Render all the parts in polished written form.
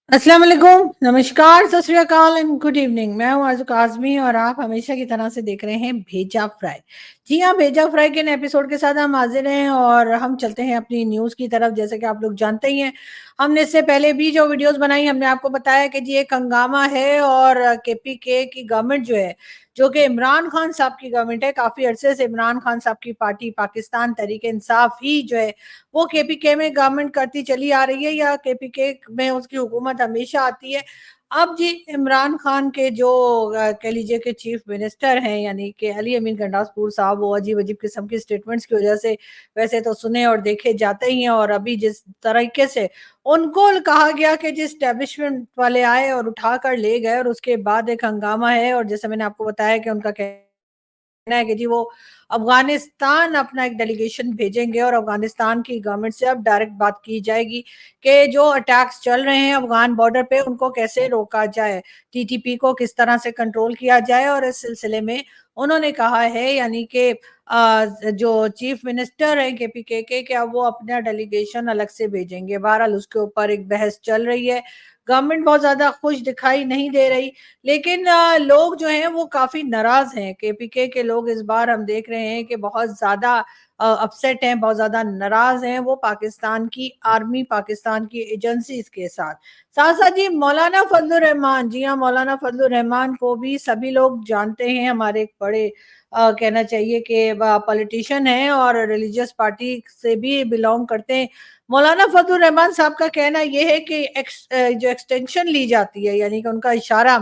अस्सलाम वालेकुम, नमस्कार, सत श्री अकाल एंड गुड इवनिंग। मैं हूँ आज़ू काज़मी और आप हमेशा की तरह से देख रहे हैं भेजा फ्राई। जी हाँ, भेजा फ्राई के नए एपिसोड के साथ हम हाजिर हैं और हम चलते हैं अपनी न्यूज़ की तरफ। जैसे कि आप लोग जानते ही हैं, हमने इससे पहले भी जो वीडियोस बनाई, हमने आपको बताया कि जी एक हंगामा है और केपीके की गवर्नमेंट जो है, जो कि इमरान खान साहब की गवर्नमेंट है, काफ़ी अरसे से इमरान खान साहब की पार्टी पाकिस्तान तहरीक-ए-इंसाफ ही जो है वो केपीके में गवर्नमेंट करती चली आ रही है या केपीके में उसकी हुकूमत हमेशा आती है। अब जी इमरान खान के जो कह लीजिए कि चीफ मिनिस्टर हैं यानी कि अली अमीन गंडासपुर साहब, वो अजीब-अजीब किस्म की स्टेटमेंट्स की वजह से वैसे तो सुने और देखे जाते ही हैं, और अभी जिस तरीके से उनको कहा गया कि जी एस्टेब्लिशमेंट वाले आए और उठा कर ले गए और उसके बाद एक हंगामा है, और जैसे मैंने आपको बताया कि उनका कहना है कि जी वो अफगानिस्तान अपना एक डेलीगेशन भेजेंगे और अफगानिस्तान की गवर्नमेंट से अब डायरेक्ट बात की जाएगी कि जो अटैक्स चल रहे हैं अफगान बॉर्डर पे उनको कैसे रोका जाए, टीटीपी को किस तरह से कंट्रोल किया जाए। और इस सिलसिले में उन्होंने कहा है यानी कि जो चीफ मिनिस्टर है केपीके के क्या वो अपना डेलीगेशन अलग से भेजेंगे। बहरहाल उसके ऊपर एक बहस चल रही है, गवर्नमेंट बहुत ज्यादा खुश दिखाई नहीं दे रही, लेकिन लोग जो हैं वो काफ़ी नाराज़ हैं। केपीके के लोग इस बार हम देख रहे हैं कि बहुत ज़्यादा अपसेट हैं, बहुत ज़्यादा नाराज़ हैं वो पाकिस्तान की आर्मी, पाकिस्तान की एजेंसीज़ के साथ। साथ-साथ जी मौलाना फज़लुर रहमान, जी हाँ, मौलाना फज़लुर रहमान को भी सभी लोग जानते हैं, हमारे एक बड़े कहना चाहिए कि पॉलिटिशियन हैं और रिलीजियस पार्टी से भी बिलॉन्ग करते हैं। मौलाना फज़लुर रहमान साहब का कहना ये है कि जो एक्सटेंशन ली जाती है यानी कि उनका इशारा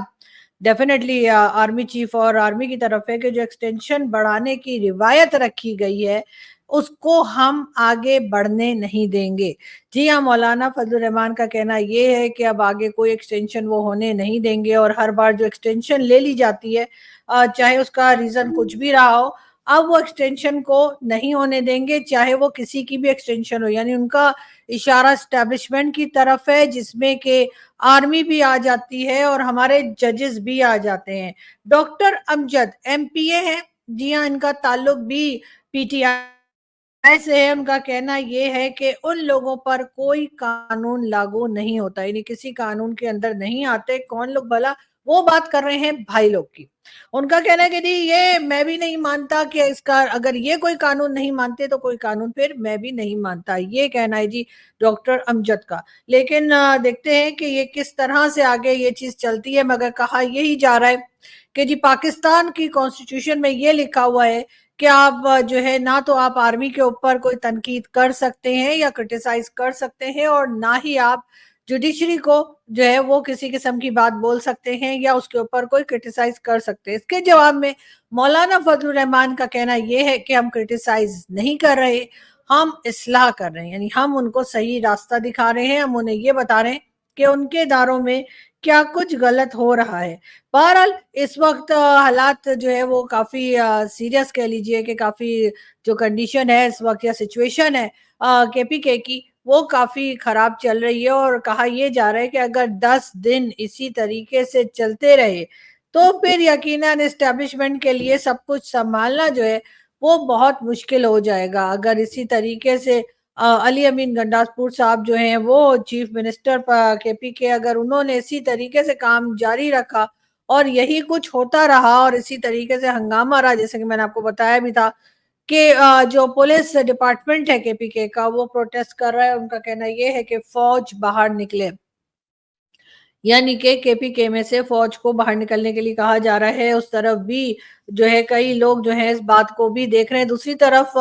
डेफिनेटली आर्मी चीफ और आर्मी की तरफ है कि जो एक्सटेंशन बढ़ाने की रिवायत रखी गई है उसको हम आगे बढ़ने नहीं देंगे। जी हाँ, मौलाना फजलुर रहमान का कहना ये है कि अब आगे कोई एक्सटेंशन वो होने नहीं देंगे और हर बार जो एक्सटेंशन ले ली जाती है चाहे उसका रीजन कुछ भी रहा हो, अब वो एक्सटेंशन को नहीं होने देंगे, चाहे वो किसी की भी एक्सटेंशन हो। यानी उनका इशारा एस्टेब्लिशमेंट की तरफ है जिसमें कि आर्मी भी आ जाती है और हमारे जजेस भी आ जाते हैं। डॉक्टर अमजद एमपीए हैं, जी हाँ, इनका ताल्लुक भी पीटीआई से है। उनका कहना ये है कि उन लोगों पर कोई कानून लागू नहीं होता, यानी किसी कानून के अंदर नहीं आते। कौन लोग भला? वो बात कर रहे हैं भाई लोग की। उनका कहना है कि जी ये मैं भी नहीं मानता कि इसका अगर ये कोई कानून नहीं मानते तो कोई कानून फिर मैं भी नहीं मानता, ये कहना है जी डॉक्टर अमजद का। लेकिन देखते हैं कि ये किस तरह से आगे ये चीज चलती है, मगर कहा यही जा रहा है कि जी पाकिस्तान की कॉन्स्टिट्यूशन में ये लिखा हुआ है कि आप जो है ना तो आप आर्मी के ऊपर कोई तनकीद कर सकते हैं या क्रिटिसाइज कर सकते हैं, और ना ही आप जुडिशरी को जो है वो किसी किस्म की बात बोल सकते हैं या उसके ऊपर कोई क्रिटिसाइज कर सकते हैं। इसके जवाब में मौलाना फजलुर रहमान का कहना यह है कि हम क्रिटिसाइज नहीं कर रहे, हम इस्लाह कर रहे हैं, यानी हम उनको सही रास्ता दिखा रहे हैं, हम उन्हें ये बता रहे हैं कि उनके इदारों में क्या कुछ गलत हो रहा है। बहरहाल इस वक्त हालात जो है वो काफ़ी सीरियस कह लीजिए कि काफ़ी जो कंडीशन है इस वक्त या सिचुएशन है केपीके की वो काफ़ी ख़राब चल रही है, और कहा ये जा रहा है कि अगर 10 दिन इसी तरीके से चलते रहे तो फिर यकीनन एस्टेब्लिशमेंट के लिए सब कुछ सँभालना जो है वो बहुत मुश्किल हो जाएगा। अगर इसी तरीके से अली अमीन गंडासपुर साहब जो हैं वो चीफ मिनिस्टर केपीके, अगर उन्होंने इसी तरीके से काम जारी रखा और यही कुछ होता रहा और इसी तरीके से हंगामा रहा, जैसे कि मैंने आपको बताया भी था कि जो पुलिस डिपार्टमेंट है केपीके का वो प्रोटेस्ट कर रहा है। उनका कहना ये है कि फौज बाहर निकले, यानी कि केपीके में से फौज को बाहर निकलने के लिए कहा जा रहा है। उस तरफ भी जो है कई लोग जो है इस बात को भी देख रहे हैं। दूसरी तरफ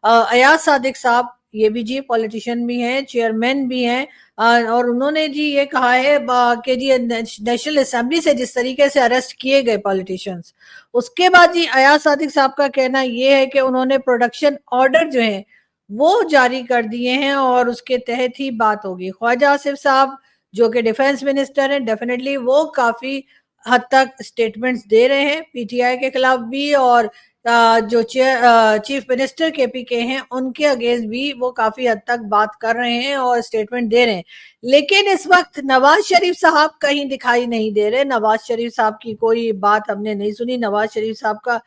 अयाज सादिक साहब, ये भी जी पॉलिटिशियन भी हैं, चेयरमैन भी हैं, और उन्होंने जी ये कहा है कि जी नेशनल असेंबली से जिस तरीके से अरेस्ट किए गए पॉलिटिशियंस, उसके बाद जी अयाज सादिक साहब का कहना ये है कि उन्होंने प्रोडक्शन ऑर्डर जो है वो जारी कर दिए हैं और उसके तहत ही बात होगी। ख्वाजा आसिफ साहब जो कि डिफेंस मिनिस्टर हैं, डेफिनेटली वो काफ़ी हद तक स्टेटमेंट्स दे रहे हैं पीटीआई के खिलाफ भी, और जो चीफ मिनिस्टर केपीके हैं उनके अगेंस्ट भी वो काफ़ी हद तक बात कर रहे हैं और स्टेटमेंट दे रहे हैं। लेकिन इस वक्त नवाज शरीफ साहब कहीं दिखाई नहीं दे रहे। नवाज शरीफ साहब की कोई बात हमने नहीं सुनी, नवाज शरीफ साहब का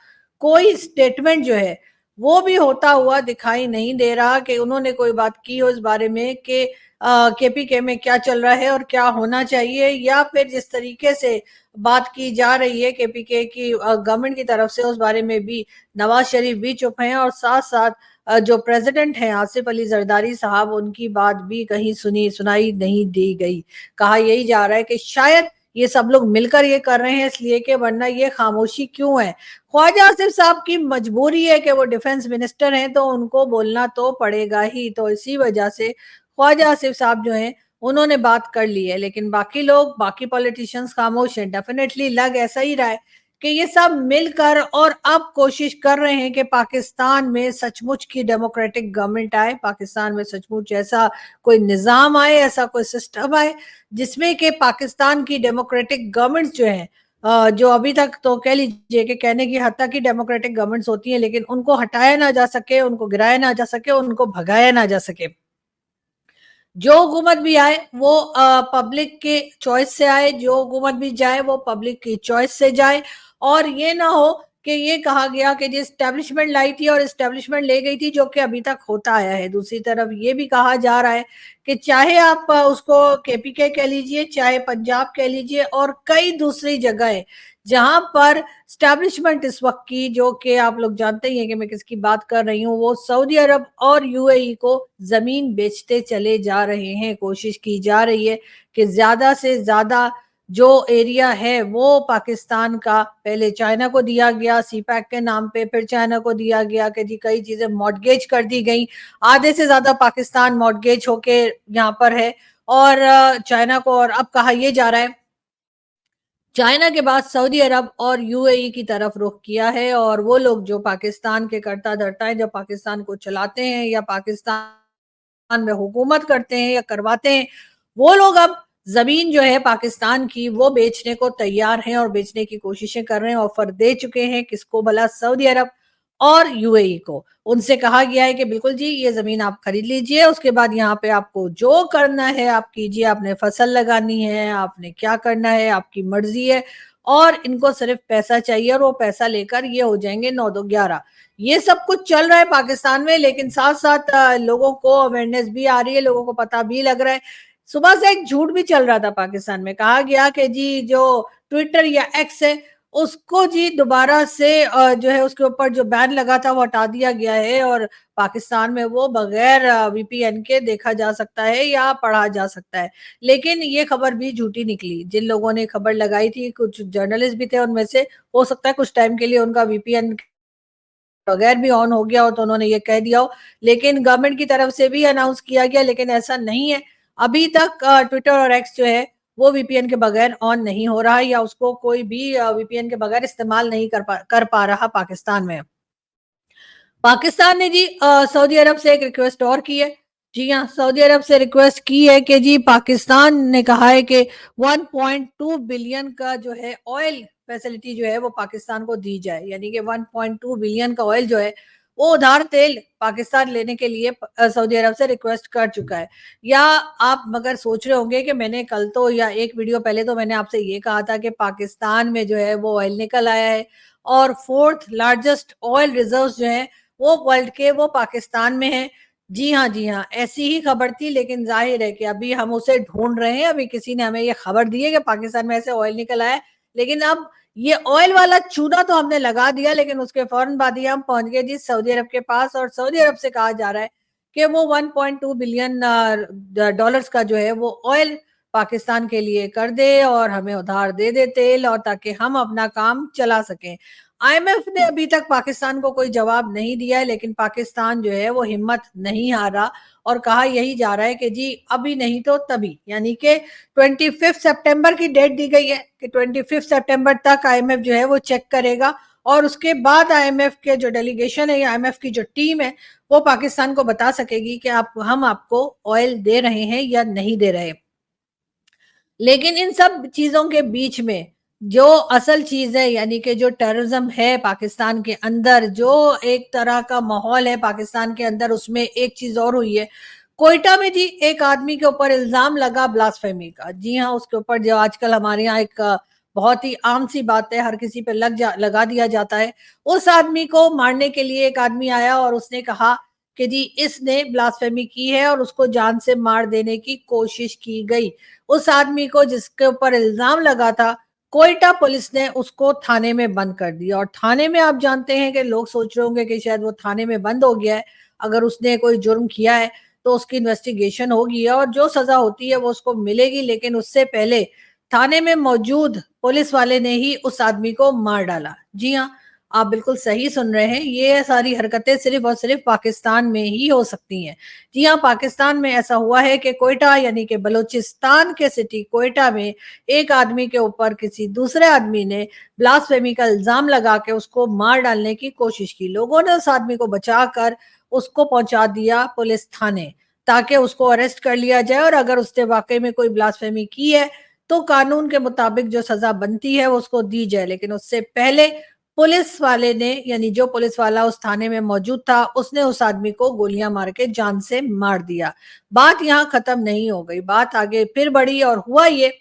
कोई स्टेटमेंट जो है वो भी होता हुआ दिखाई नहीं दे रहा कि उन्होंने कोई बात की हो इस बारे में कि केपीके में क्या चल रहा है और क्या होना चाहिए, या फिर जिस तरीके से बात की जा रही है केपीके की गवर्नमेंट की तरफ से, उस बारे में भी नवाज शरीफ भी चुप हैं, और साथ साथ जो प्रेसिडेंट हैं आसिफ अली जरदारी साहब, उनकी बात भी कहीं सुनाई नहीं दी गई। कहा यही जा रहा है कि शायद ये सब लोग मिलकर ये कर रहे हैं इसलिए कि, वरना ये खामोशी क्यों है। ख्वाजा आसिफ साहब की मजबूरी है कि वो डिफेंस मिनिस्टर हैं तो उनको बोलना तो पड़ेगा ही, तो इसी वजह से ख्वाजा आसिफ साहब जो हैं उन्होंने बात कर ली है, लेकिन बाकी लोग, बाकी पॉलिटिशियंस खामोश हैं। डेफिनेटली लग ऐसा ही रहा है कि ये सब मिलकर और अब कोशिश कर रहे हैं कि पाकिस्तान में सचमुच की डेमोक्रेटिक गवर्नमेंट आए, पाकिस्तान में सचमुच ऐसा कोई निजाम आए, ऐसा कोई सिस्टम आए जिसमें कि पाकिस्तान की डेमोक्रेटिक गवर्नमेंट जो है, जो अभी तक तो कह लीजिए कि कहने की हद तक की डेमोक्रेटिक गवर्नमेंट्स होती हैं, लेकिन उनको हटाया ना जा सके, उनको गिराया ना जा सके, उनको भगाया ना जा सके। जो हुकूमत भी आए वो पब्लिक के चॉइस से आए, जो हुकूमत भी जाए वो पब्लिक की चॉइस से जाए, और ये ना हो कि ये कहा गया कि जी एस्टेब्लिशमेंट लाई थी और एस्टेब्लिशमेंट ले गई थी, जो कि अभी तक होता आया है। दूसरी तरफ ये भी कहा जा रहा है कि चाहे आप उसको केपीके कह लीजिए, चाहे पंजाब कह लीजिए, और कई दूसरी जगह जहां पर स्टैब्लिशमेंट इस वक्त की, जो कि आप लोग जानते ही हैं कि मैं किसकी बात कर रही हूँ, वो सऊदी अरब और यूएई को जमीन बेचते चले जा रहे हैं। कोशिश की जा रही है कि ज्यादा से ज्यादा जो एरिया है वो पाकिस्तान का, पहले चाइना को दिया गया सीपैक के नाम पे, फिर चाइना को दिया गया कि जी कई चीजें मॉर्गेज कर दी गई, आधे से ज्यादा पाकिस्तान मॉर्गेज होके यहाँ पर है, और चाइना को, और अब कहा यह जा रहा है चाइना के बाद सऊदी अरब और यूएई की तरफ रुख किया है, और वो लोग जो पाकिस्तान के कर्ता धर्ता हैं, जो पाकिस्तान को चलाते हैं या पाकिस्तान में हुकूमत करते हैं या करवाते हैं, वो लोग अब जमीन जो है पाकिस्तान की वो बेचने को तैयार हैं और बेचने की कोशिशें कर रहे हैं। ऑफर दे चुके हैं किसको, भला सऊदी अरब और यूएई को। उनसे कहा गया है कि बिल्कुल जी ये जमीन आप खरीद लीजिए, उसके बाद यहाँ पे आपको जो करना है आप कीजिए, आपने फसल लगानी है, आपने क्या करना है आपकी मर्जी है, और इनको सिर्फ पैसा चाहिए, और वो पैसा लेकर ये हो जाएंगे 9-2-11। ये सब कुछ चल रहा है पाकिस्तान में, लेकिन साथ साथ लोगों को अवेयरनेस भी आ रही है, लोगों को पता भी लग रहा है। सुबह से एक झूठ भी चल रहा था पाकिस्तान में, कहा गया कि जी जो ट्विटर या एक्स है उसको जी दोबारा से जो है उसके ऊपर जो बैन लगा था वो हटा दिया गया है, और पाकिस्तान में वो बगैर वीपीएन के देखा जा सकता है या पढ़ा जा सकता है। लेकिन ये खबर भी झूठी निकली। जिन लोगों ने खबर लगाई थी, कुछ जर्नलिस्ट भी थे उनमें से, हो सकता है कुछ टाइम के लिए उनका वीपीएन बगैर भी ऑन हो गया हो तो उन्होंने ये कह दिया हो, लेकिन गवर्नमेंट की तरफ से भी अनाउंस किया गया, लेकिन ऐसा नहीं है। अभी तक ट्विटर और एक्स जो है वो वीपीएन के बगैर ऑन नहीं हो रहा है, या उसको कोई भी वीपीएन के बगैर इस्तेमाल नहीं कर पा रहा पाकिस्तान में। पाकिस्तान ने जी सऊदी अरब से एक रिक्वेस्ट और की है। जी हाँ, सऊदी अरब से रिक्वेस्ट की है कि जी पाकिस्तान ने कहा है कि 1.2 बिलियन का जो है ऑयल फैसिलिटी जो है वो पाकिस्तान को दी जाए, यानी कि 1.2 बिलियन का ऑयल जो है वो उधार तेल पाकिस्तान लेने के लिए सऊदी अरब से रिक्वेस्ट कर चुका है। या आप मगर सोच रहे होंगे कि मैंने कल तो या एक वीडियो पहले तो मैंने आपसे ये कहा था कि पाकिस्तान में जो है वो ऑयल निकल आया है, और 4th लार्जेस्ट ऑयल रिजर्व जो है वो वर्ल्ड के वो पाकिस्तान में है। जी हाँ, जी हाँ, ऐसी ही खबर थी, लेकिन जाहिर है कि अभी हम उसे ढूंढ रहे हैं। अभी किसी ने हमें ये खबर दी है कि पाकिस्तान में ऐसे ऑयल निकल आया है, लेकिन अब ये ऑयल वाला चूना तो हमने लगा दिया, लेकिन उसके फौरन बाद ही हम पहुंच गए जी सऊदी अरब के पास, और सऊदी अरब से कहा जा रहा है कि वो 1.2 बिलियन डॉलर्स का जो है वो ऑयल पाकिस्तान के लिए कर दे और हमें उधार दे दे तेल, और ताकि हम अपना काम चला सकें। आईएमएफ ने अभी तक पाकिस्तान को कोई जवाब नहीं दिया है, लेकिन पाकिस्तान जो है वो हिम्मत नहीं हारा, और कहा यही जा रहा है कि जी अभी नहीं तो तभी, यानी कि 25 सितंबर की डेट दी गई है कि 25 सितंबर तक आईएमएफ जो है वो चेक करेगा, और उसके बाद आईएमएफ के जो डेलीगेशन है या आईएमएफ की जो टीम है वो पाकिस्तान को बता सकेगी कि हम आपको ऑयल दे रहे हैं या नहीं दे रहे। लेकिन इन सब चीजों के बीच में जो असल चीज है, यानी कि जो टेररिज्म है पाकिस्तान के अंदर, जो एक तरह का माहौल है पाकिस्तान के अंदर, उसमें एक चीज और हुई है। कोयटा में जी एक आदमी के ऊपर इल्जाम लगा ब्लास्फेमी का। जी हाँ, उसके ऊपर जो आजकल हमारे यहाँ एक बहुत ही आम सी बात है, हर किसी पे लगा दिया जाता है। उस आदमी को मारने के लिए एक आदमी आया और उसने कहा कि जी इसने ब्लास्फेमी की है और उसको जान से मार देने की कोशिश की गई। उस आदमी को जिसके ऊपर इल्जाम लगा था, कोयटा पुलिस ने उसको थाने में बंद कर दिया। और थाने में आप जानते हैं कि लोग सोच रहे होंगे कि शायद वो थाने में बंद हो गया है, अगर उसने कोई जुर्म किया है तो उसकी इन्वेस्टिगेशन होगी और जो सजा होती है वो उसको मिलेगी, लेकिन उससे पहले थाने में मौजूद पुलिस वाले ने ही उस आदमी को मार डाला। जी हाँ, आप बिल्कुल सही सुन रहे हैं, ये सारी हरकतें सिर्फ और सिर्फ पाकिस्तान में ही हो सकती हैं। जी हाँ, पाकिस्तान में ऐसा हुआ है कि कोयटा यानी कि बलूचिस्तान के सिटी कोयटा में एक आदमी के ऊपर किसी दूसरे आदमी ने ब्लास्फेमी का इल्जाम लगा के उसको मार डालने की कोशिश की। लोगों ने उस आदमी को बचाकर उसको पहुंचा दिया पुलिस थाने, ताकि उसको अरेस्ट कर लिया जाए और अगर उसने वाकई में कोई ब्लास्फेमी की है तो कानून के मुताबिक जो सजा बनती है वो उसको दी जाए। लेकिन उससे पहले पुलिस वाले ने, यानी जो पुलिस वाला उस थाने में मौजूद था, उसने उस आदमी को गोलियां मार के जान से मार दिया। बात यहाँ खत्म नहीं हो गई, बात आगे फिर बढ़ी और हुआ ये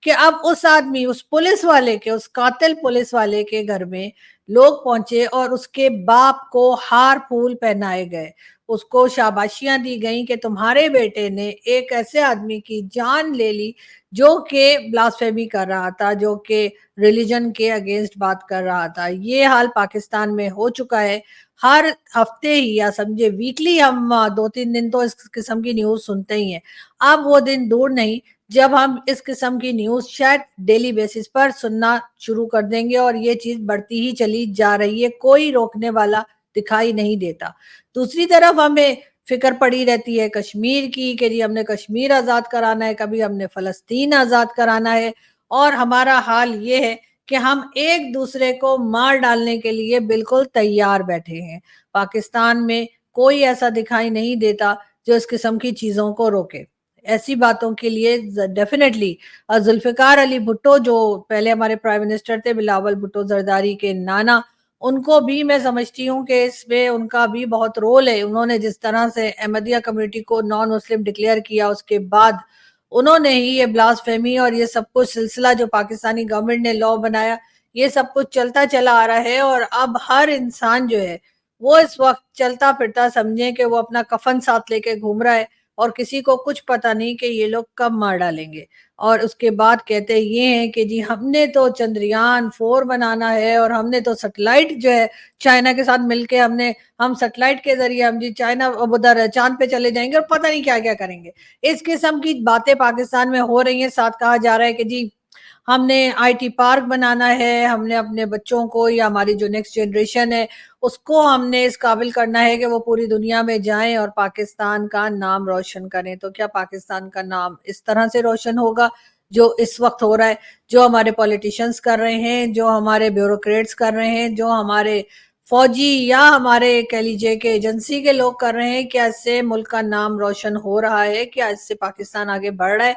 कि अब उस आदमी, उस पुलिस वाले के, उस कातिल पुलिस वाले के घर में लोग पहुंचे और उसके बाप को हार फूल पहनाए गए, उसको शाबाशियां दी गई कि तुम्हारे बेटे ने एक ऐसे आदमी की जान ले ली जो कि ब्लास्फेमी कर रहा था, जो कि रिलीजन के अगेंस्ट बात कर रहा था। ये हाल पाकिस्तान में हो चुका है। हर हफ्ते ही या समझे वीकली हम 2-3 दिन तो इस किस्म की न्यूज सुनते ही हैं। अब वो दिन दूर नहीं जब हम इस किस्म की न्यूज शायद डेली बेसिस पर सुनना शुरू कर देंगे और ये चीज बढ़ती ही चली जा रही है, कोई रोकने वाला दिखाई नहीं देता। दूसरी तरफ हमें फिक्र पड़ी रहती है कश्मीर की कि जी हमने कश्मीर आजाद कराना है, कभी हमने फलस्तीन आजाद कराना है, और हमारा हाल ये है कि हम एक दूसरे को मार डालने के लिए बिल्कुल तैयार बैठे हैं। पाकिस्तान में कोई ऐसा दिखाई नहीं देता जो इस किस्म की चीजों को रोके। ऐसी बातों के लिए डेफिनेटली जुल्फिकार अली भुट्टो, जो पहले हमारे प्राइम मिनिस्टर थे, बिलावल भुट्टो जरदारी के नाना, उनको भी मैं समझती हूँ कि इसमें उनका भी बहुत रोल है। उन्होंने जिस तरह से अहमदिया कम्युनिटी को नॉन मुस्लिम डिक्लेयर किया, उसके बाद उन्होंने ही ये ब्लास्फेमी और ये सब कुछ सिलसिला जो पाकिस्तानी गवर्नमेंट ने लॉ बनाया, ये सब कुछ चलता चला आ रहा है। और अब हर इंसान जो है वो इस वक्त चलता फिरता समझे कि वो अपना कफन साथ लेके घूम रहा है और किसी को कुछ पता नहीं कि ये लोग कब मार डालेंगे। और उसके बाद कहते ये हैं कि जी हमने तो चंद्रयान 4 बनाना है और हमने तो सैटेलाइट जो है चाइना के साथ मिलके हम सैटेलाइट के जरिए हम जी चाइना उधर चांद पे चले जाएंगे और पता नहीं क्या क्या करेंगे। इस किस्म की बातें पाकिस्तान में हो रही हैं। साथ कहा जा रहा है कि जी हमने आईटी पार्क बनाना है, हमने अपने बच्चों को या हमारी जो नेक्स्ट जनरेशन है उसको हमने इस काबिल करना है कि वो पूरी दुनिया में जाएं और पाकिस्तान का नाम रोशन करें। तो क्या पाकिस्तान का नाम इस तरह से रोशन होगा जो इस वक्त हो रहा है, जो हमारे पॉलिटिशियंस कर रहे हैं, जो हमारे ब्यूरोक्रेट्स कर रहे हैं, जो हमारे फौजी या हमारे कह लीजिए कि एजेंसी के लोग कर रहे हैं? क्या इससे मुल्क का नाम रोशन हो रहा है? क्या इससे पाकिस्तान आगे बढ़ रहा है?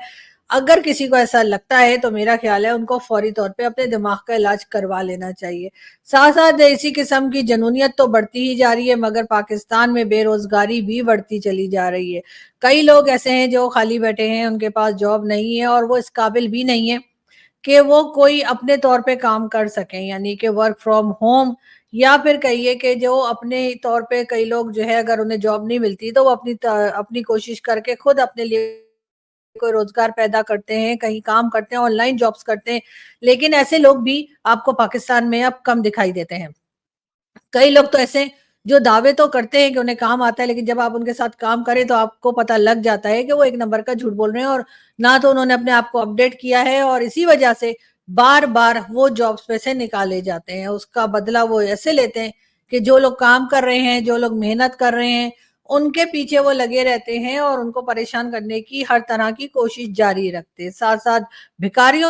अगर किसी को ऐसा लगता है तो मेरा ख्याल है उनको फौरी तौर पे अपने दिमाग का इलाज करवा लेना चाहिए। साथ साथ इसी किस्म की जनूनियत तो बढ़ती ही जा रही है, मगर पाकिस्तान में बेरोजगारी भी बढ़ती चली जा रही है। कई लोग ऐसे हैं जो खाली बैठे हैं, उनके पास जॉब नहीं है और वो इस काबिल भी नहीं है कि वो कोई अपने तौर पे काम कर सकें, यानी कि वर्क फ्रॉम होम, या फिर कहिए कि जो अपने तौर पे कई लोग जो है अगर उन्हें जॉब नहीं मिलती तो वो अपनी कोशिश करके खुद अपने लिए कोई रोजगार पैदा करते हैं, कहीं काम करते हैं, ऑनलाइन जॉब्स करते हैं। लेकिन ऐसे लोग भी आपको पाकिस्तान में अब कम दिखाई देते हैं। कई लोग तो ऐसे जो दावे तो करते हैं कि उन्हें काम आता है, लेकिन जब आप उनके साथ काम करें तो आपको पता लग जाता है कि वो एक नंबर का झूठ बोल रहे हैं और ना तो उन्होंने अपने आप को अपडेट किया है, और इसी वजह से बार बार वो जॉब्स पे से निकाले जाते हैं। उसका बदला वो ऐसे लेते हैं कि जो लोग काम कर रहे हैं, जो लोग मेहनत कर रहे हैं, उनके पीछे वो लगे रहते हैं और उनको परेशान करने की हर तरह की कोशिश जारी रखते हैं। साथ साथ भिखारियों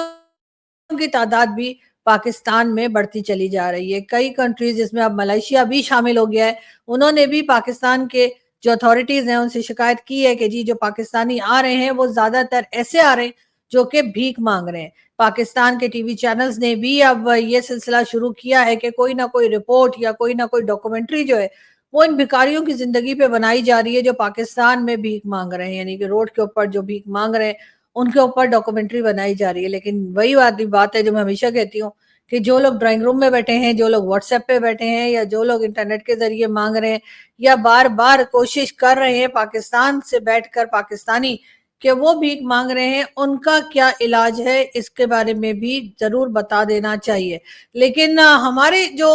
की तादाद भी पाकिस्तान में बढ़ती चली जा रही है। कई कंट्रीज जिसमें अब मलेशिया भी शामिल हो गया है, उन्होंने भी पाकिस्तान के जो अथॉरिटीज हैं उनसे शिकायत की है कि जी जो पाकिस्तानी आ रहे हैं वो ज्यादातर ऐसे आ रहे हैं जो कि भीख मांग रहे हैं। पाकिस्तान के टीवी चैनल्स ने भी अब ये सिलसिला शुरू किया है कि कोई ना कोई रिपोर्ट या कोई ना कोई डॉक्यूमेंट्री जो है वो इन भिखारियों की जिंदगी पे बनाई जा रही है जो पाकिस्तान में भीख मांग रहे हैं, यानी कि रोड के ऊपर जो भीख मांग रहे हैं उनके ऊपर डॉक्यूमेंट्री बनाई जा रही है। लेकिन वही बात है जो मैं हमेशा कहती हूँ कि जो लोग ड्राइंग रूम में बैठे हैं, जो लोग व्हाट्सएप पे बैठे हैं, या जो लोग इंटरनेट के ज़रिए माँग रहे हैं, या बार-बार कोशिश कर रहे हैं पाकिस्तान से बैठकर पाकिस्तानी कि वो भीख माँग रहे हैं, उनका क्या इलाज है, इसके बारे में भी ज़रूर बता देना चाहिए। लेकिन हमारे जो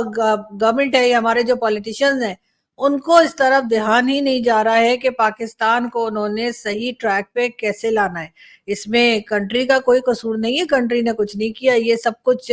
गवर्नमेंट है या हमारे जो पॉलिटिशियंस हैं, उनको इस तरफ ध्यान ही नहीं जा रहा है कि पाकिस्तान को उन्होंने सही ट्रैक पे कैसे लाना है। इसमें कंट्री का कोई कसूर नहीं है, कंट्री ने कुछ नहीं किया, ये सब कुछ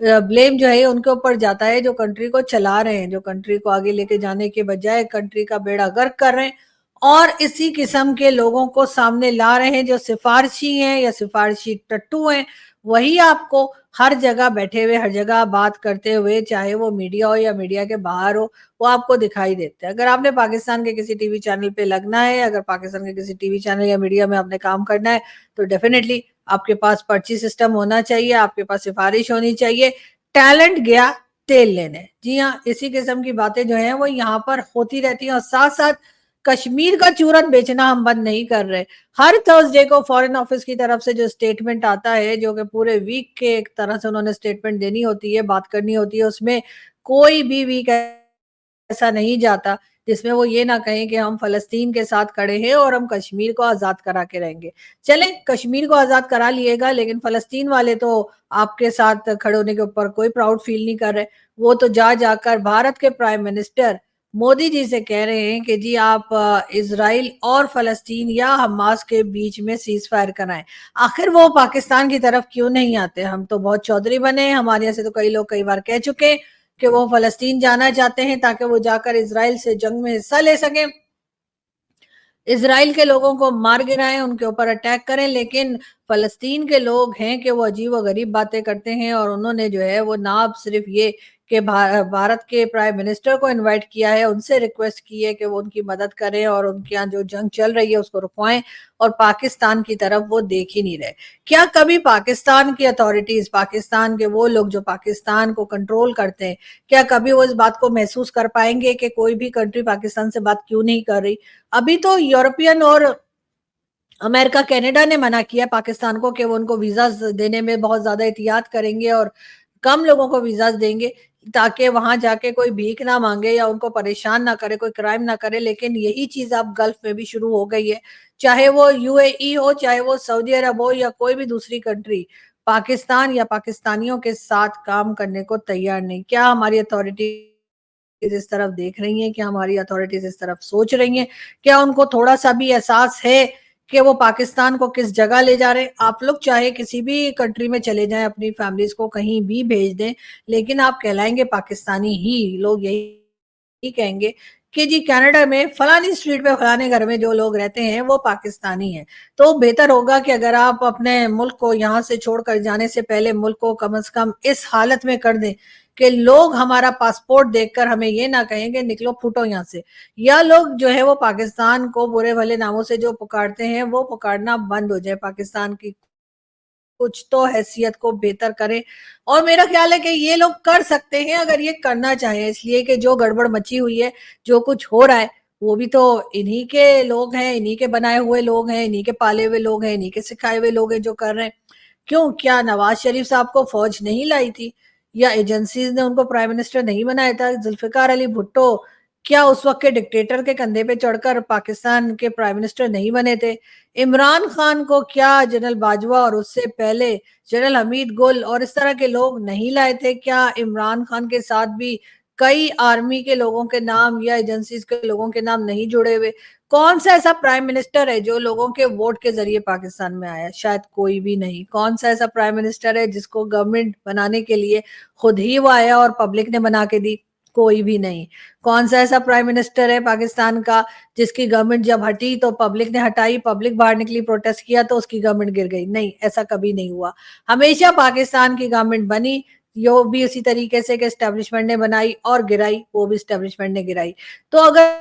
ब्लेम जो है उनके ऊपर जाता है जो कंट्री को चला रहे हैं, जो कंट्री को आगे लेके जाने के बजाय कंट्री का बेड़ा गर्क कर रहे हैं और इसी किस्म के लोगों को सामने ला रहे हैं जो सिफारशी हैं या सिफारशी टट्टू हैं। वही आपको हर जगह बैठे हुए, हर जगह बात करते हुए, चाहे वो मीडिया हो या मीडिया के बाहर हो, वो आपको दिखाई देते हैं। अगर आपने पाकिस्तान के किसी टीवी चैनल पे लगना है, अगर पाकिस्तान के किसी टीवी चैनल या मीडिया में आपने काम करना है, तो डेफिनेटली आपके पास पर्ची सिस्टम होना चाहिए, आपके पास सिफारिश होनी चाहिए। टैलेंट गया तेल लेने। जी हाँ, इसी किस्म की बातें जो हैं वो यहाँ पर होती रहती हैं और साथ-साथ कश्मीर का चूरन बेचना हम बंद नहीं कर रहे। हर थर्सडे को फॉरेन ऑफिस की तरफ से जो स्टेटमेंट आता है, जो कि पूरे वीक के एक तरह से उन्होंने स्टेटमेंट देनी होती है, बात करनी होती है, उसमें कोई भी वीक ऐसा नहीं जाता जिसमें वो ये ना कहें कि हम फ़लस्तीन के साथ खड़े हैं और हम कश्मीर को आज़ाद करा के रहेंगे। चलें, कश्मीर को आज़ाद करा लिएगा, लेकिन फ़लस्तीन वाले तो आपके साथ खड़े होने के ऊपर कोई प्राउड फ़ील नहीं कर रहे। वो तो जाकर भारत के प्राइम मिनिस्टर मोदी जी से कह रहे हैं कि जी आप इज़राइल और फ़लस्तीन या हमास के बीच में सीज़फायर कराएँ। आखिर वो पाकिस्तान की तरफ क्यों नहीं आते? हम तो बहुत चौधरी बने हैं, हमारे यहाँ से तो कई लोग कई बार कह चुके हैं कि वो फ़लस्तीन जाना चाहते हैं ताकि वो जाकर इज़राइल से जंग में हिस्सा ले सकें। इज़राइल के लोगों को मार गिराएँ, उनके ऊपर अटैक करें, लेकिन फ़लस्तीन के लोग हैं कि वो अजीब-व-गरीब बातें करते हैं और उन्होंने जो है वो ना अब सिर्फ़ ये कि भारत के प्राइम मिनिस्टर को इनवाइट किया है, उनसे रिक्वेस्ट की है कि वो उनकी मदद करें और उनके यहाँ जो जंग चल रही है उसको रुकवाएँ और पाकिस्तान की तरफ वो देख ही नहीं रहे। क्या कभी पाकिस्तान की अथॉरिटीज़, पाकिस्तान के वो लोग जो पाकिस्तान को कंट्रोल करते हैं, क्या कभी वो इस बात को महसूस कर पाएँगे कि कोई भी कंट्री पाकिस्तान से बात क्यों नहीं कर रही? अभी तो यूरोपियन और अमेरिका, कनाडा ने मना किया पाकिस्तान को कि वो उनको वीज़ाज़ देने में बहुत ज़्यादा एहतियात करेंगे और कम लोगों को वीज़ाज़ देंगे ताकि वहाँ जाके कोई भीख ना माँगे या उनको परेशान ना करे, कोई क्राइम ना करे। लेकिन यही चीज़ अब गल्फ़ में भी शुरू हो गई है। चाहे वो यूएई हो, चाहे वो सऊदी अरब हो या कोई भी दूसरी कंट्री, पाकिस्तान या पाकिस्तानियों के साथ काम करने को तैयार नहीं। क्या हमारी अथॉरिटीज़ इस तरफ देख रही हैं? क्या हमारी अथॉरिटीज़ इस तरफ सोच रही हैं? क्या उनको थोड़ा-सा भी एहसास है कि वो पाकिस्तान को किस जगह ले जा रहे हैं? आप लोग चाहे किसी भी कंट्री में चले जाएँ, अपनी फैमिलीज़ को कहीं भी भेज दें, लेकिन आप कहलाएँगे पाकिस्तानी ही। लोग यही कहेंगे कि जी कनाडा में फलानी स्ट्रीट पे फलाने घर में जो लोग रहते हैं, वो पाकिस्तानी हैं। तो बेहतर होगा कि अगर आप अपने मुल्क को यहाँ से छोड़कर जाने से पहले मुल्क को कम से कम इस हालत में कर दें कि लोग हमारा पासपोर्ट देखकर हमें ये ना कहें कि निकलो फूटो यहाँ से। या लोग जो है वो पाकिस्तान को बुरे भले नामों से जो पुकारते हैं, वो पुकारना बंद हो जाए। पाकिस्तान की कुछ तो हैसियत को बेहतर करें और मेरा ख्याल है कि ये लोग कर सकते हैं अगर ये करना चाहें, इसलिए कि जो गड़बड़ मची हुई है, जो कुछ हो रहा है, वो भी तो इन्हीं के लोग हैं, इन्हीं के बनाए हुए लोग हैं, इन्हीं के पाले हुए लोग हैं, इन्हीं के सिखाए हुए लोग हैं जो कर रहे हैं। क्यों? क्या नवाज़ शरीफ साहब को फ़ौज नहीं लाई थी? या एजेंसीज़ ने उनको प्राइम मिनिस्टर नहीं बनाया था? ज़ुल्फ़िकार अली भुट्टो क्या उस वक़्त के डिक्टेटर के कंधे पे चढ़कर पाकिस्तान के प्राइम मिनिस्टर नहीं बने थे? इमरान खान को क्या जनरल बाजवा और उससे पहले जनरल हमीद गुल और इस तरह के लोग नहीं लाए थे? क्या इमरान खान के साथ भी कई आर्मी के लोगों के नाम या एजेंसीज़ के लोगों के नाम नहीं जुड़े हुए? कौन-सा ऐसा प्राइम मिनिस्टर है जो लोगों के वोट के ज़रिए पाकिस्तान में आया? शायद कोई भी नहीं। कौन-सा ऐसा प्राइम मिनिस्टर है जिसको गवर्नमेंट बनाने के लिए खुद ही वो आया और पब्लिक ने बना के दी? कोई भी नहीं। कौन-सा ऐसा प्राइम मिनिस्टर है पाकिस्तान का जिसकी गवर्नमेंट जब हटी तो पब्लिक ने हटाई, पब्लिक बाहर निकली, प्रोटेस्ट किया तो उसकी गवर्नमेंट गिर गई? नहीं, ऐसा कभी नहीं हुआ। हमेशा पाकिस्तान की गवर्नमेंट बनी, यो भी उसी तरीके से कि एस्टेब्लिशमेंट ने बनाई और गिराई, वो भी एस्टेब्लिशमेंट ने गिराई। तो अगर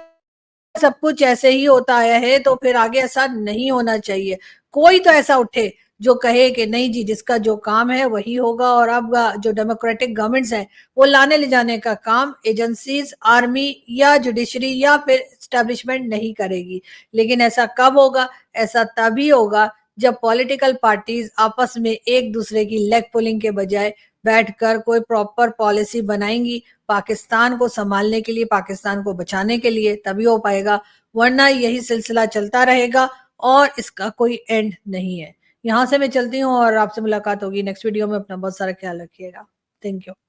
सब कुछ ऐसे ही होता आया है तो फिर आगे ऐसा नहीं होना चाहिए। कोई तो ऐसा उठे जो कहे कि नहीं जी जिसका जो काम है वही होगा और अब जो डेमोक्रेटिक गवर्नमेंट्स हैं वो लाने ले जाने का काम एजेंसीज, आर्मी या जुडिशरी या फिर एस्टेब्लिशमेंट नहीं करेगी। लेकिन ऐसा कब होगा? ऐसा तभी होगा جب پولیٹیکل پارٹیز آپس میں ایک دوسرے کی لیگ پولنگ کے بجائے بیٹھ کر کوئی پراپر پالیسی بنائیں گی پاکستان کو سنبھالنے کے لیے، پاکستان کو بچانے کے لیے، تبھی ہو پائے گا، ورنہ یہی سلسلہ چلتا رہے گا اور اس کا کوئی اینڈ نہیں ہے۔ یہاں سے میں چلتی ہوں اور آپ سے ملاقات ہوگی نیکسٹ ویڈیو میں۔ اپنا بہت سارا خیال رکھیے گا۔ Thank you.